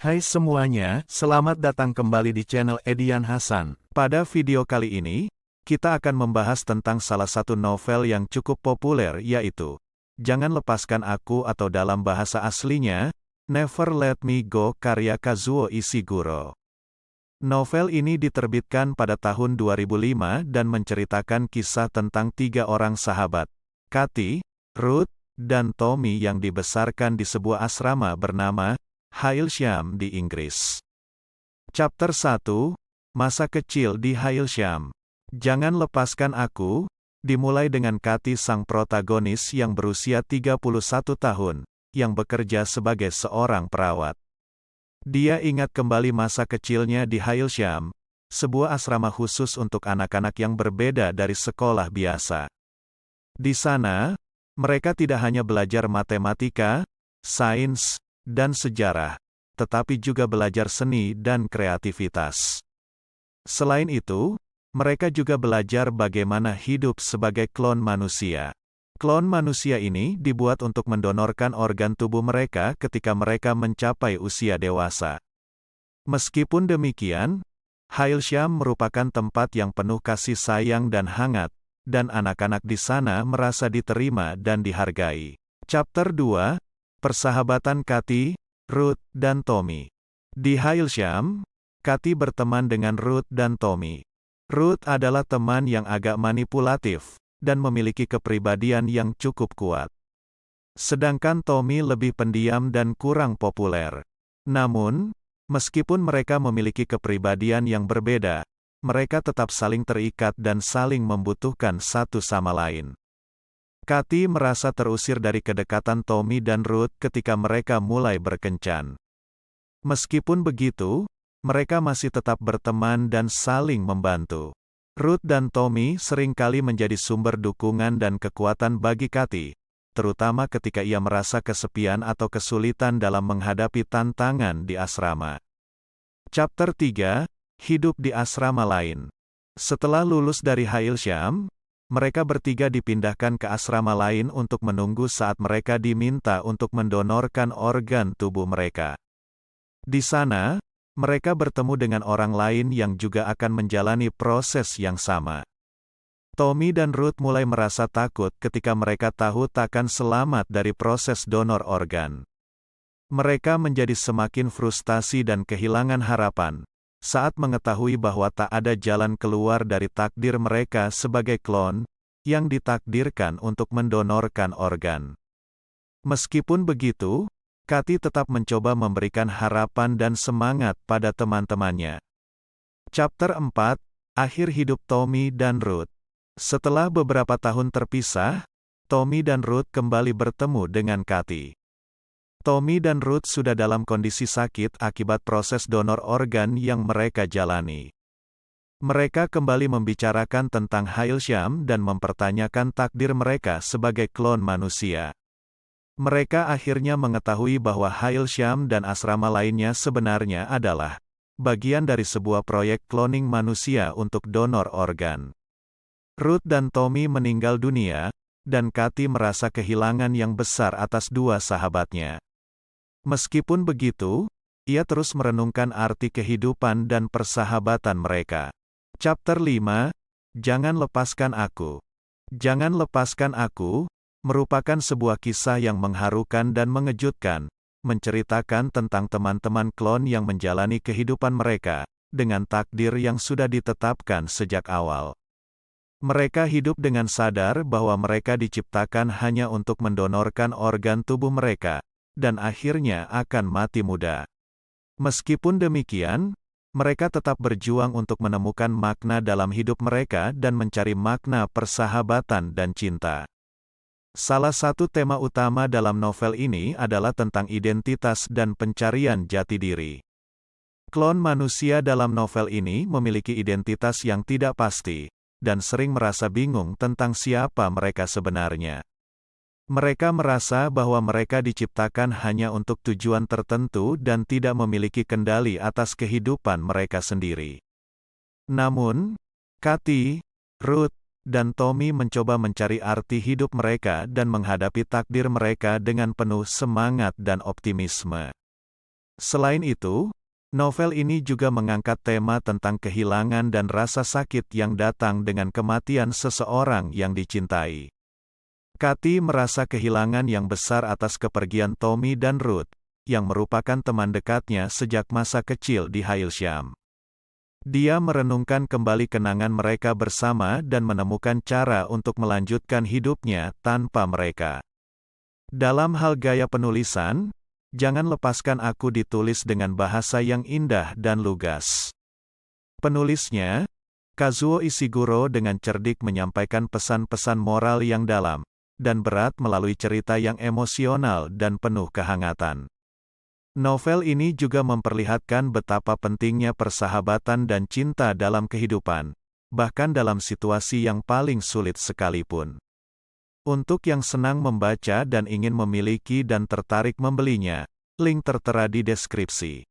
Hai semuanya, selamat datang kembali di channel Edian Hasan. Pada video kali ini, kita akan membahas tentang salah satu novel yang cukup populer yaitu Jangan Lepaskan Aku atau dalam bahasa aslinya, Never Let Me Go karya Kazuo Ishiguro. Novel ini diterbitkan pada tahun 2005 dan menceritakan kisah tentang tiga orang sahabat, Katy, Ruth, dan Tommy yang dibesarkan di sebuah asrama bernama Hailsham di Inggris. Chapter 1, Masa Kecil di Hailsham. Jangan Lepaskan Aku, dimulai dengan Katy sang protagonis yang berusia 31 tahun, yang bekerja sebagai seorang perawat. Dia ingat kembali masa kecilnya di Hailsham, sebuah asrama khusus untuk anak-anak yang berbeda dari sekolah biasa. Di sana, mereka tidak hanya belajar matematika, sains, dan sejarah, tetapi juga belajar seni dan kreativitas. Selain itu, mereka juga belajar bagaimana hidup sebagai klon manusia. Klon manusia ini dibuat untuk mendonorkan organ tubuh mereka ketika mereka mencapai usia dewasa. Meskipun demikian, Hailsham merupakan tempat yang penuh kasih sayang dan hangat, dan anak-anak di sana merasa diterima dan dihargai. Chapter 2, Persahabatan Katy, Ruth, dan Tommy. Di Hailsham, Katy berteman dengan Ruth dan Tommy. Ruth adalah teman yang agak manipulatif, dan memiliki kepribadian yang cukup kuat. Sedangkan Tommy lebih pendiam dan kurang populer. Namun, meskipun mereka memiliki kepribadian yang berbeda, mereka tetap saling terikat dan saling membutuhkan satu sama lain. Katy merasa terusir dari kedekatan Tommy dan Ruth ketika mereka mulai berkencan. Meskipun begitu, mereka masih tetap berteman dan saling membantu. Ruth dan Tommy seringkali menjadi sumber dukungan dan kekuatan bagi Katy, terutama ketika ia merasa kesepian atau kesulitan dalam menghadapi tantangan di asrama. Chapter 3, Hidup di Asrama Lain. Setelah lulus dari Hailsham, mereka bertiga dipindahkan ke asrama lain untuk menunggu saat mereka diminta untuk mendonorkan organ tubuh mereka. Di sana, mereka bertemu dengan orang lain yang juga akan menjalani proses yang sama. Tommy dan Ruth mulai merasa takut ketika mereka tahu takkan selamat dari proses donor organ. Mereka menjadi semakin frustasi dan kehilangan harapan saat mengetahui bahwa tak ada jalan keluar dari takdir mereka sebagai klon yang ditakdirkan untuk mendonorkan organ. Meskipun begitu, Katy tetap mencoba memberikan harapan dan semangat pada teman-temannya. Chapter 4, Akhir Hidup Tommy dan Ruth. Setelah beberapa tahun terpisah, Tommy dan Ruth kembali bertemu dengan Katy. Tommy dan Ruth sudah dalam kondisi sakit akibat proses donor organ yang mereka jalani. Mereka kembali membicarakan tentang Hailsham dan mempertanyakan takdir mereka sebagai klon manusia. Mereka akhirnya mengetahui bahwa Hailsham dan asrama lainnya sebenarnya adalah bagian dari sebuah proyek cloning manusia untuk donor organ. Ruth dan Tommy meninggal dunia, dan Katy merasa kehilangan yang besar atas dua sahabatnya. Meskipun begitu, ia terus merenungkan arti kehidupan dan persahabatan mereka. Chapter 5, Jangan Lepaskan Aku. Jangan Lepaskan Aku merupakan sebuah kisah yang mengharukan dan mengejutkan, menceritakan tentang teman-teman klon yang menjalani kehidupan mereka, dengan takdir yang sudah ditetapkan sejak awal. Mereka hidup dengan sadar bahwa mereka diciptakan hanya untuk mendonorkan organ tubuh mereka, dan akhirnya akan mati muda. Meskipun demikian, mereka tetap berjuang untuk menemukan makna dalam hidup mereka dan mencari makna persahabatan dan cinta. Salah satu tema utama dalam novel ini adalah tentang identitas dan pencarian jati diri. Klon manusia dalam novel ini memiliki identitas yang tidak pasti, dan sering merasa bingung tentang siapa mereka sebenarnya. Mereka merasa bahwa mereka diciptakan hanya untuk tujuan tertentu dan tidak memiliki kendali atas kehidupan mereka sendiri. Namun, Katy, Ruth, dan Tommy mencoba mencari arti hidup mereka dan menghadapi takdir mereka dengan penuh semangat dan optimisme. Selain itu, novel ini juga mengangkat tema tentang kehilangan dan rasa sakit yang datang dengan kematian seseorang yang dicintai. Kathy merasa kehilangan yang besar atas kepergian Tommy dan Ruth, yang merupakan teman dekatnya sejak masa kecil di Hailsham. Dia merenungkan kembali kenangan mereka bersama dan menemukan cara untuk melanjutkan hidupnya tanpa mereka. Dalam hal gaya penulisan, Jangan Lepaskan Aku ditulis dengan bahasa yang indah dan lugas. Penulisnya, Kazuo Ishiguro, dengan cerdik menyampaikan pesan-pesan moral yang dalam dan berat melalui cerita yang emosional dan penuh kehangatan. Novel ini juga memperlihatkan betapa pentingnya persahabatan dan cinta dalam kehidupan, bahkan dalam situasi yang paling sulit sekalipun. Untuk yang senang membaca dan ingin memiliki dan tertarik membelinya, link tertera di deskripsi.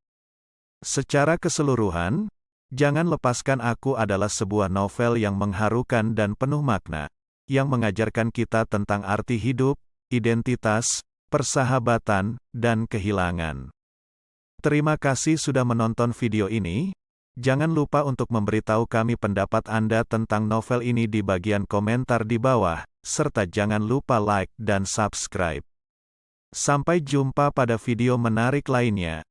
Secara keseluruhan, Jangan Lepaskan Aku adalah sebuah novel yang mengharukan dan penuh makna, yang mengajarkan kita tentang arti hidup, identitas, persahabatan, dan kehilangan. Terima kasih sudah menonton video ini. Jangan lupa untuk memberitahu kami pendapat Anda tentang novel ini di bagian komentar di bawah, serta jangan lupa like dan subscribe. Sampai jumpa pada video menarik lainnya.